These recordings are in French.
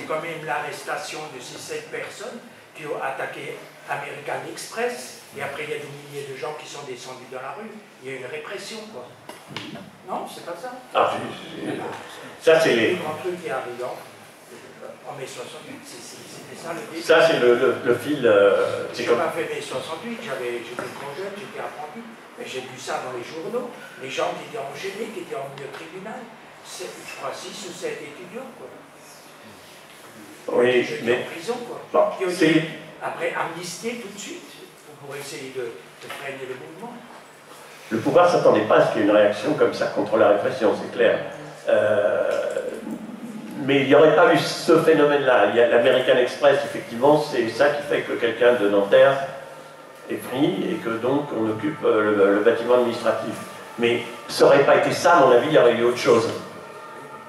quand même l'arrestation de ces 7 personnes qui ont attaqué American Express, et après il y a des milliers de gens qui sont descendus dans la rue. Il y a une répression, quoi. Non, c'est pas ça. Ah, ça c'est les... Le grand truc qui est arrivé en mai 68, c'était ça le début. Ça c'est le fil... J'ai pas fait mai 68, j'étais trop jeune, j'étais apprenti, mais j'ai vu ça dans les journaux, les gens qui étaient enchaînés, qui étaient emmenés au tribunal, je crois 6 ou 7 étudiants, quoi. Oui, mais... en prison, quoi. Bon, qui ont été, après, amnistiés tout de suite, pour essayer de freiner le mouvement. Le pouvoir ne s'attendait pas à ce qu'il y ait une réaction comme ça contre la répression, c'est clair. Mais il n'y aurait pas eu ce phénomène-là. L'American Express, effectivement, c'est ça qui fait que quelqu'un de Nanterre est pris et que donc on occupe le bâtiment administratif. Mais ça n'aurait pas été ça, à mon avis, il y aurait eu autre chose.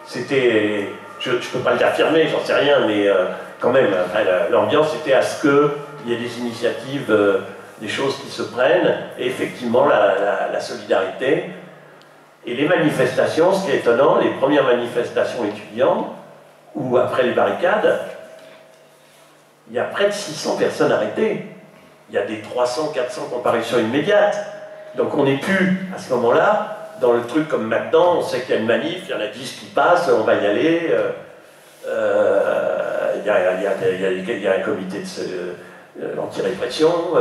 C'était... Je ne peux pas l'affirmer, j'en sais rien, mais quand même, l'ambiance était à ce qu'il y ait des initiatives, des choses qui se prennent, et effectivement la solidarité. Et les manifestations, ce qui est étonnant, les premières manifestations étudiantes, ou après les barricades, il y a près de 600 personnes arrêtées. Il y a des 300, 400 comparutions immédiates. Donc on n'est plus, à ce moment-là, dans le truc comme maintenant, on sait qu'il y a une manif, il y en a 10 qui passent, on va y aller. Il y a un comité anti-répression.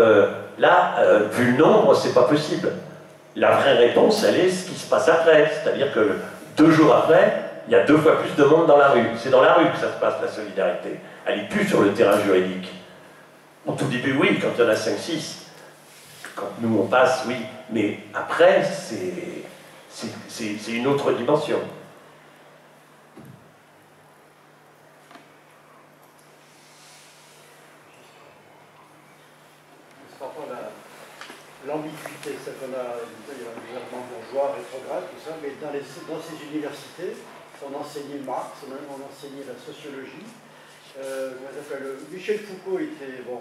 Là, vu le nombre, c'est pas possible. La vraie réponse, elle est ce qui se passe après. C'est-à-dire que 2 jours après, il y a 2 fois plus de monde dans la rue. C'est dans la rue que ça se passe, la solidarité. Elle n'est plus sur le terrain juridique. Au tout début, oui, quand il y en a 5-6. Quand nous, on passe, oui. Mais après, c'est une autre dimension. C'est parfois l'ambiguïté, c'est qu'on a un gouvernement bourgeois, rétrograde, tout ça, mais dans ces universités, on enseignait Marx, on enseignait la sociologie. Michel Foucault était, bon,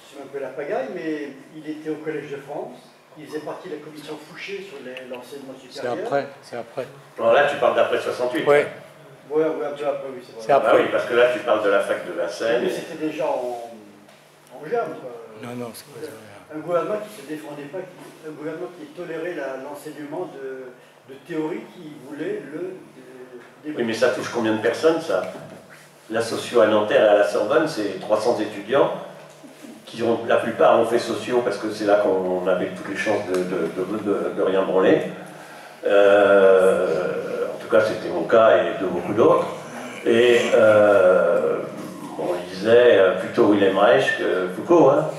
c'est un peu la pagaille, mais il était au Collège de France. Il faisait partie de la commission Fouché sur l'enseignement supérieur. C'est après. Alors là, tu parles d'après 68. Oui. Oui, un peu après, oui, c'est vrai. C'est après. Ah oui, parce que là, tu parles de la fac de Vincennes. Mais c'était déjà en germe, quoi. Non, c'est pas ça. Un gouvernement qui ne se défendait pas, un gouvernement qui tolérait l'enseignement de théorie qui voulait le... Oui, mais ça touche combien de personnes, ça? La socio à Nanterre et à la Sorbonne, c'est 300 étudiants qui, la plupart, ont fait sociaux parce que c'est là qu'on avait toutes les chances de rien branler. En tout cas, c'était mon cas et de beaucoup d'autres. Et on lisait plutôt Wilhelm Reich que Foucault. Hein.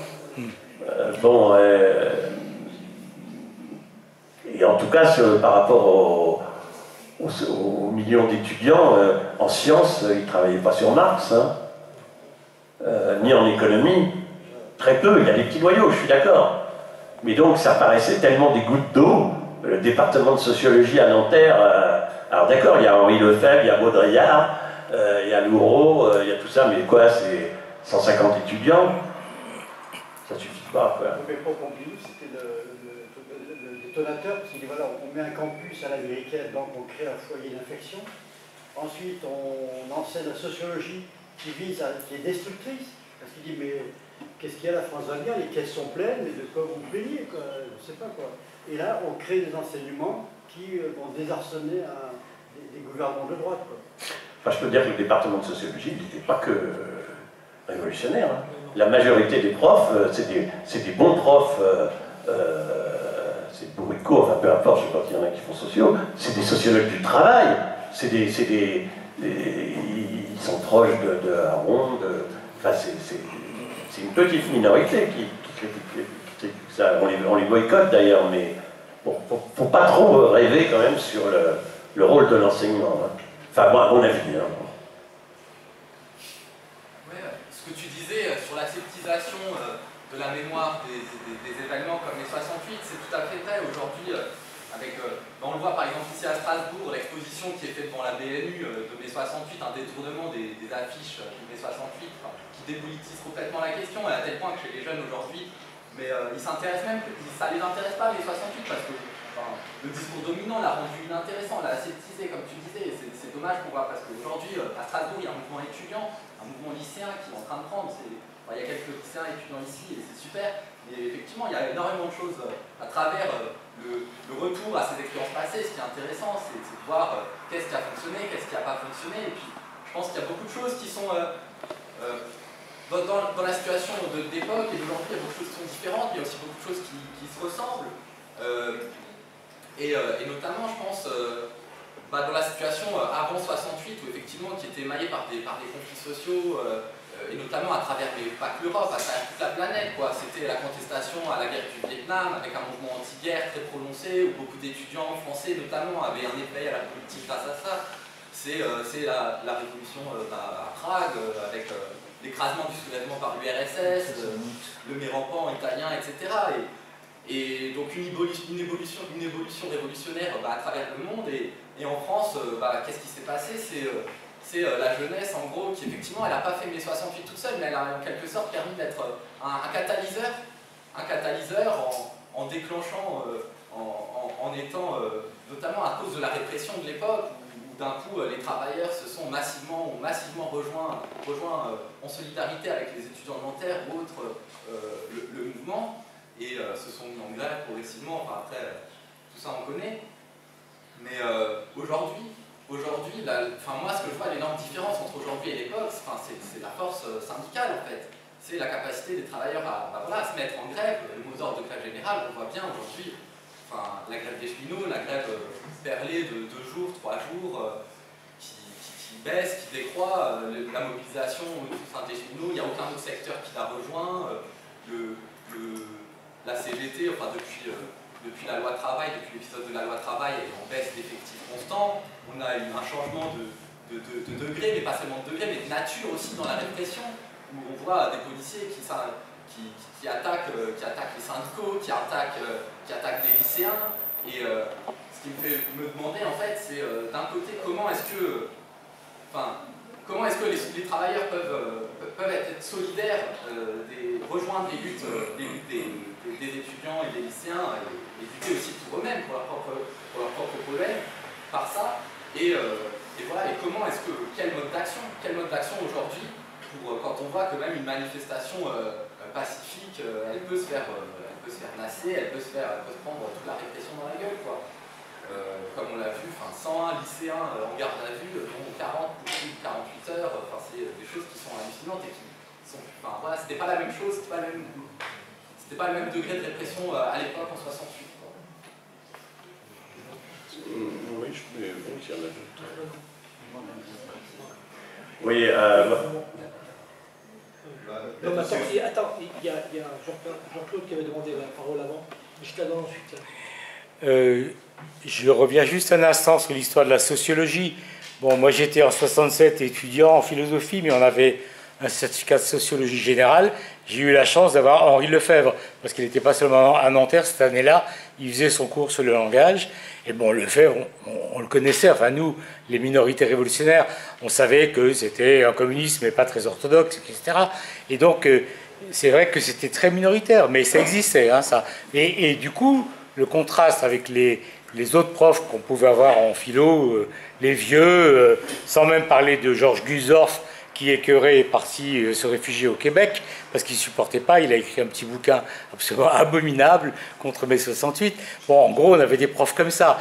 Et en tout cas, par rapport aux millions d'étudiants en sciences, ils ne travaillaient pas sur Marx, hein, ni en économie. Très peu, il y a des petits noyaux, je suis d'accord. Mais donc, ça paraissait tellement des gouttes d'eau. Le département de sociologie à Nanterre, alors d'accord, il y a Henri Lefebvre, il y a Baudrillard, il y a Louraud, il y a tout ça, mais quoi, c'est 150 étudiants? Ça suffit pas, quoi. Mais pour conclure, c'était le détonateur, parce qu'il dit voilà, on met un campus à l'américaine, donc on crée un foyer d'infection. Ensuite, on enseigne la sociologie qui est destructrice, parce qu'il dit mais qu'est-ce qu'il y a, la France va bien, les caisses sont pleines, mais de quoi vous plaignez, quoi, je sais pas quoi. Et là, on crée des enseignements qui vont désarçonner des gouvernements de droite, quoi. Enfin, je peux dire que le département de sociologie n'était pas que révolutionnaire. Hein. La majorité des profs, c'est des bons profs, c'est bourricots, enfin peu importe, je sais pas qu'il y en a qui font sociaux, c'est des sociologues du travail, ils sont proches de Aron, enfin c'est une petite minorité qui critique ça, on les boycotte d'ailleurs, mais bon, faut pas trop rêver quand même sur le rôle de l'enseignement. Hein. Enfin, moi, à mon avis. Hein. Ce que tu disais sur l'aseptisation de la mémoire des événements comme les 68, c'est tout à fait vrai. Aujourd'hui, on le voit par exemple ici à Strasbourg, l'exposition qui est faite devant la BNU de mai 68, un détournement des affiches de mai 68, qui dépolitise complètement la question, à tel point que chez les jeunes aujourd'hui, mais ils s'intéressent même, ça les intéresse pas les 68, parce que le discours dominant l'a rendu inintéressant, l'a aseptisé, comme tu disais, c'est dommage. dommage qu'on voit, parce qu'aujourd'hui, à Strasbourg, il y a un mouvement étudiant, un mouvement lycéen qui est en train de prendre. Il y a quelques lycéens étudiants ici, et c'est super. Mais effectivement, il y a énormément de choses à travers le retour à ces expériences passées. Ce qui est intéressant, c'est de voir qu'est-ce qui a fonctionné, qu'est-ce qui n'a pas fonctionné. Et puis, je pense qu'il y a beaucoup de choses qui sont... dans la situation d'époque et d'aujourd'hui, il y a beaucoup de choses qui sont différentes, mais il y a aussi beaucoup de choses qui se ressemblent. Et notamment, je pense, dans la situation avant 68, où effectivement, qui était émaillée par des conflits sociaux, et notamment à travers, mais pas que l'Europe, à travers toute la planète, quoi. C'était la contestation à la guerre du Vietnam, avec un mouvement anti-guerre très prononcé, où beaucoup d'étudiants français, notamment, avaient un éveil à la politique grâce à ça. C'est la révolution à Prague, avec l'écrasement du soulèvement par l'URSS, le mérampant italien, etc. Et donc une évolution révolutionnaire à travers le monde. Et en France, qu'est-ce qui s'est passé? C'est la jeunesse, en gros, qui effectivement, elle n'a pas fait mai 68 toute seule, mais elle a en quelque sorte permis d'être un catalyseur en déclenchant, en étant, notamment à cause de la répression de l'époque, où d'un coup les travailleurs ont massivement rejoint en solidarité avec les étudiants de Nanterre ou autres le mouvement, et se sont mis en grève progressivement. Enfin, après, tout ça on connaît. Mais aujourd'hui, moi ce que je vois, l'énorme différence entre aujourd'hui et l'époque, c'est la force syndicale en fait. C'est la capacité des travailleurs à se mettre en grève. Le mot d'ordre de grève générale, on voit bien aujourd'hui, la grève des cheminots, la grève perlée de 2 jours, 3 jours, qui baisse, qui décroît, la mobilisation au sein des cheminots, il n'y a aucun autre secteur qui la rejoint. La CGT, depuis la loi travail, depuis l'épisode de la loi travail, elle est en baisse d'effectifs constants. On a eu un changement de degré, mais pas seulement de degré, mais de nature aussi dans la répression, où on voit des policiers qui attaquent les syndicaux, qui attaquent des lycéens. Et ce qui me fait me demander, en fait, c'est d'un côté, comment est-ce que les travailleurs peuvent être solidaires, rejoindre les luttes des étudiants et des lycéens, et lutter aussi pour eux-mêmes, pour leurs propres problèmes, par ça. Et comment est-ce que, quel mode d'action aujourd'hui, quand on voit que même une manifestation pacifique, elle peut se faire nasser, elle peut se prendre toute la répression dans la gueule, quoi. Comme on l'a vu, 101 lycéens en garde à vue, dont 40 pour plus de 48 heures, c'est des choses qui sont hallucinantes et qui sont... c'était pas la même chose, c'était pas le même degré de répression à l'époque en 68. Oui, je peux dire la d'autres. Oui, non, mais attends, il y a Jean-Claude qui avait demandé la parole avant, mais je te la donne ensuite. Je reviens juste un instant sur l'histoire de la sociologie. Bon, moi j'étais en 67 étudiant en philosophie, mais on avait un certificat de sociologie générale. J'ai eu la chance d'avoir Henri Lefebvre, parce qu'il n'était pas seulement à Nanterre cette année-là, il faisait son cours sur le langage. Et bon, Lefebvre, on le connaissait, enfin nous, les minorités révolutionnaires, on savait que c'était un communisme mais pas très orthodoxe, etc. Et donc, c'est vrai que c'était très minoritaire, mais ça existait, hein, ça. Et du coup, le contraste avec les autres profs qu'on pouvait avoir en philo, les vieux, sans même parler de Georges Gusdorf, qui écœuré est parti se réfugier au Québec, parce qu'il ne supportait pas, il a écrit un petit bouquin absolument abominable contre mai 68. Bon, en gros, on avait des profs comme ça.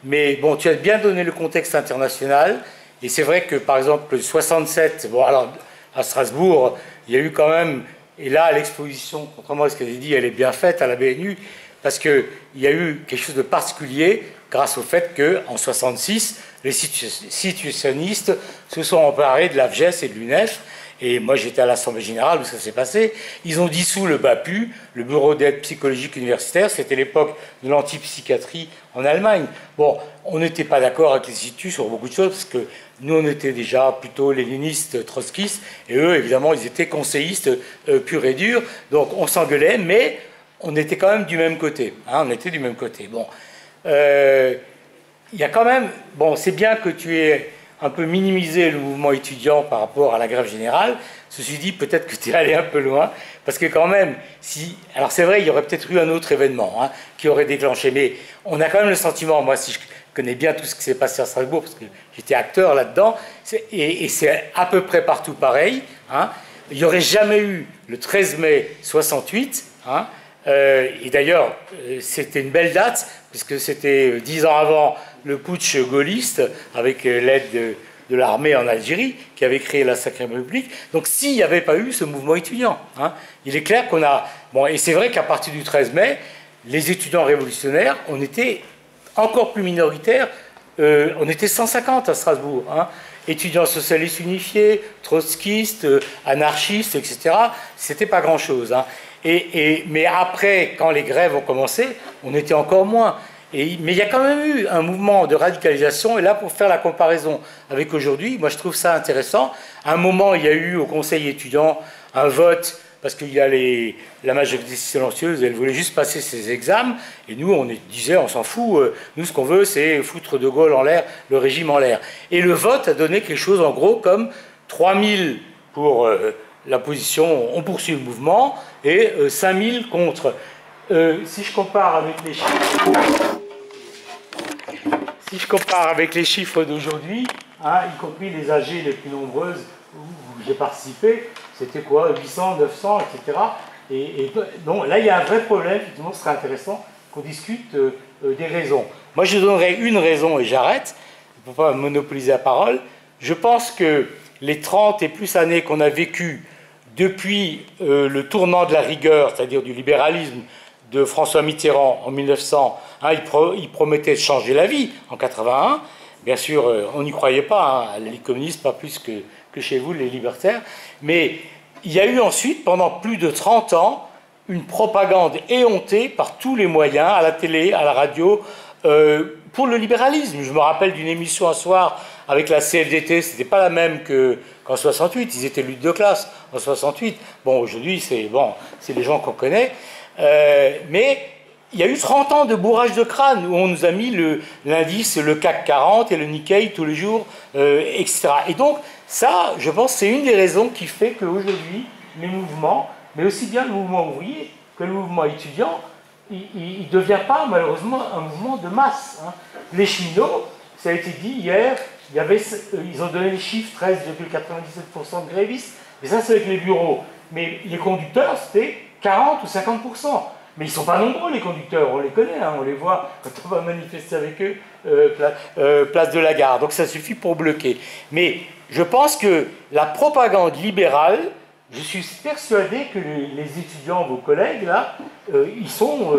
Mais bon, tu as bien donné le contexte international, et c'est vrai que, par exemple, 67, bon, alors, à Strasbourg, il y a eu quand même, et là, l'exposition, contrairement à ce qu'elle a dit, elle est bien faite à la BNU, parce qu'il y a eu quelque chose de particulier grâce au fait qu'en 66, les situationnistes se sont emparés de l'AFGES et de l'UNEF. Et moi, j'étais à l'Assemblée Générale où ça s'est passé. Ils ont dissous le BAPU, le Bureau d'aide psychologique universitaire. C'était l'époque de l'antipsychiatrie en Allemagne. Bon, on n'était pas d'accord avec les situs sur beaucoup de choses, parce que nous, on était déjà plutôt léninistes, trotskistes, et eux, évidemment, ils étaient conseillistes purs et durs. Donc, on s'engueulait, mais on était quand même du même côté. Hein, on était du même côté. Bon. Il y a quand même... Bon, c'est bien que tu aies un peu minimisé le mouvement étudiant par rapport à la grève générale. Ceci dit, peut-être que tu es allé un peu loin, parce que quand même, si... Alors c'est vrai, il y aurait peut-être eu un autre événement, hein, qui aurait déclenché, mais on a quand même le sentiment, moi, connais bien tout ce qui s'est passé à Strasbourg, parce que j'étais acteur là-dedans, et c'est à peu près partout pareil. Hein. Il n'y aurait jamais eu le 13 mai 68, hein, et d'ailleurs, c'était une belle date, puisque c'était 10 ans avant le putsch gaulliste, avec l'aide de l'armée en Algérie, qui avait créé la Sacrée République. Donc s'il n'y avait pas eu ce mouvement étudiant, hein, il est clair qu'on a... Bon, et c'est vrai qu'à partir du 13 mai, les étudiants révolutionnaires, on était encore plus minoritaires, on était 150 à Strasbourg, hein, étudiants socialistes unifiés, trotskistes, anarchistes, etc. C'était pas grand-chose. Hein. Mais après, quand les grèves ont commencé, on était encore moins. Mais il y a quand même eu un mouvement de radicalisation, et là, pour faire la comparaison avec aujourd'hui, moi je trouve ça intéressant. À un moment, il y a eu au Conseil étudiant un vote, parce qu'il y a la majorité silencieuse, elle voulait juste passer ses examens, et nous, on disait, on s'en fout, nous, ce qu'on veut, c'est foutre De Gaulle en l'air, le régime en l'air. Et le vote a donné quelque chose, en gros, comme 3000 pour la position, on poursuit le mouvement, et 5000 contre. Si je compare avec les chiffres... Si je compare avec les chiffres d'aujourd'hui, hein, y compris les AG les plus nombreuses où j'ai participé, c'était quoi, 800, 900, etc. Bon, là, il y a un vrai problème, effectivement, ce serait intéressant qu'on discute des raisons. Moi, je donnerai une raison et j'arrête, pour ne pas monopoliser la parole. Je pense que les 30 et plus années qu'on a vécues depuis le tournant de la rigueur, c'est-à-dire du libéralisme, de François Mitterrand en 1900, hein, il promettait de changer la vie en 81. Bien sûr, on n'y croyait pas, hein, les communistes, pas plus que chez vous, les libertaires. Mais il y a eu ensuite, pendant plus de 30 ans, une propagande éhontée par tous les moyens, à la télé, à la radio, pour le libéralisme. Je me rappelle d'une émission un soir avec la CFDT, c'était pas la même qu'en 68, ils étaient lutte de classe en 68. Bon, aujourd'hui, c'est les gens qu'on connaît. Mais il y a eu 30 ans de bourrage de crâne où on nous a mis l'indice, le CAC 40 et le Nikkei tous les jours, etc. Et donc, ça, je pense, c'est une des raisons qui fait qu'aujourd'hui, les mouvements, mais aussi bien le mouvement ouvrier que le mouvement étudiant, il ne devient pas, malheureusement, un mouvement de masse. Hein. Les cheminots, ça a été dit hier, ils ont donné les chiffres, 13,97% de grévistes, et ça, c'est avec les bureaux. Mais les conducteurs, c'était 40 ou 50%. Mais ils ne sont pas nombreux, les conducteurs, on les connaît, hein, on les voit quand on va manifester avec eux, place de la Gare. Donc ça suffit pour bloquer. Mais je pense que la propagande libérale, je suis persuadé que les étudiants, vos collègues, là, ils ont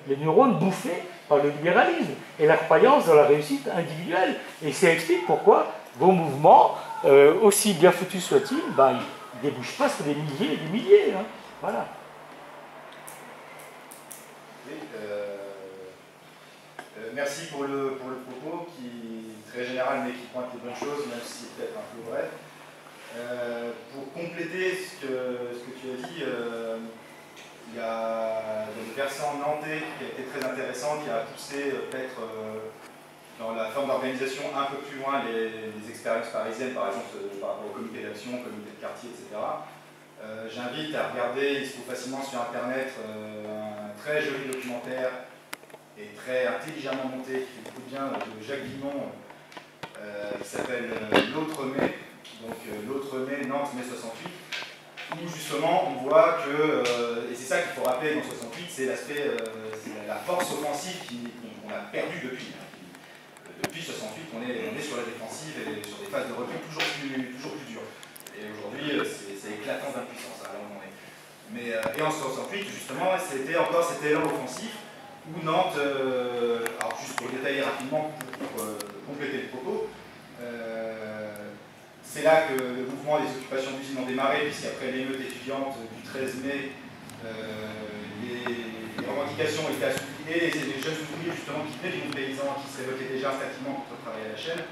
les neurones bouffés par le libéralisme et la croyance dans la réussite individuelle. Et ça explique pourquoi vos mouvements, aussi bien foutus soient-ils, ben, ils ne débouchent pas sur des milliers et des milliers. Hein. Voilà. Oui, merci pour le propos qui est très général mais qui pointe les bonnes choses, même si c'est peut-être un peu bref. Pour compléter ce que tu as dit, il y a le versant nantais qui a été très intéressant, qui a poussé peut-être dans la forme d'organisation un peu plus loin les expériences parisiennes, par exemple par rapport au comité d'action, comité de quartier, etc. J'invite à regarder, il se trouve facilement sur internet, un très joli documentaire et très intelligemment monté qui fait beaucoup de bien de Jacques Guimond qui s'appelle L'autre mai, donc L'autre mai, Nantes, mai 68, où justement on voit que, et c'est ça qu'il faut rappeler dans 68, c'est l'aspect, c'est la force offensive qu'on a perdue depuis. Depuis 68, on est sur la défensive et sur des phases de recul toujours plus dures. Et aujourd'hui, c'est éclatant d'impuissance, là où on est. Et en 68, justement, c'était l'heure offensif, où Nantes, alors juste pour détailler rapidement, pour compléter le propos, c'est là que le mouvement des occupations d'usines ont démarré, puisqu'après l'émeute étudiante du 13 mai, les revendications étaient assouplies, et les jeunes ouvriers justement qui venaient du monde paysan, qui se révoltaient déjà instinctivement contre le travail à la chaîne,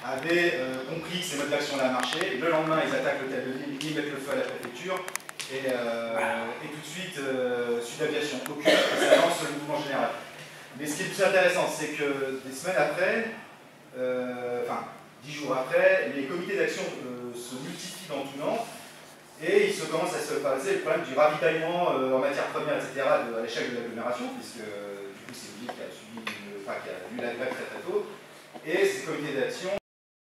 avaient compris que ces modes d'action là marchaient. Le lendemain, ils attaquent l'hôtel de Ville, ils mettent le feu à la préfecture, et tout de suite, Sud Aviation occupe et ça lance le mouvement général. Mais ce qui est le plus intéressant, c'est que des semaines après, enfin 10 jours après, les comités d'action se multiplient dans tout Nantes, et il commence à se passer le problème du ravitaillement en matières premières, etc., à l'échelle de l'agglomération, puisque du coup c'est une ville qui a subi qui a lu la grève très très tôt, et ces comités d'action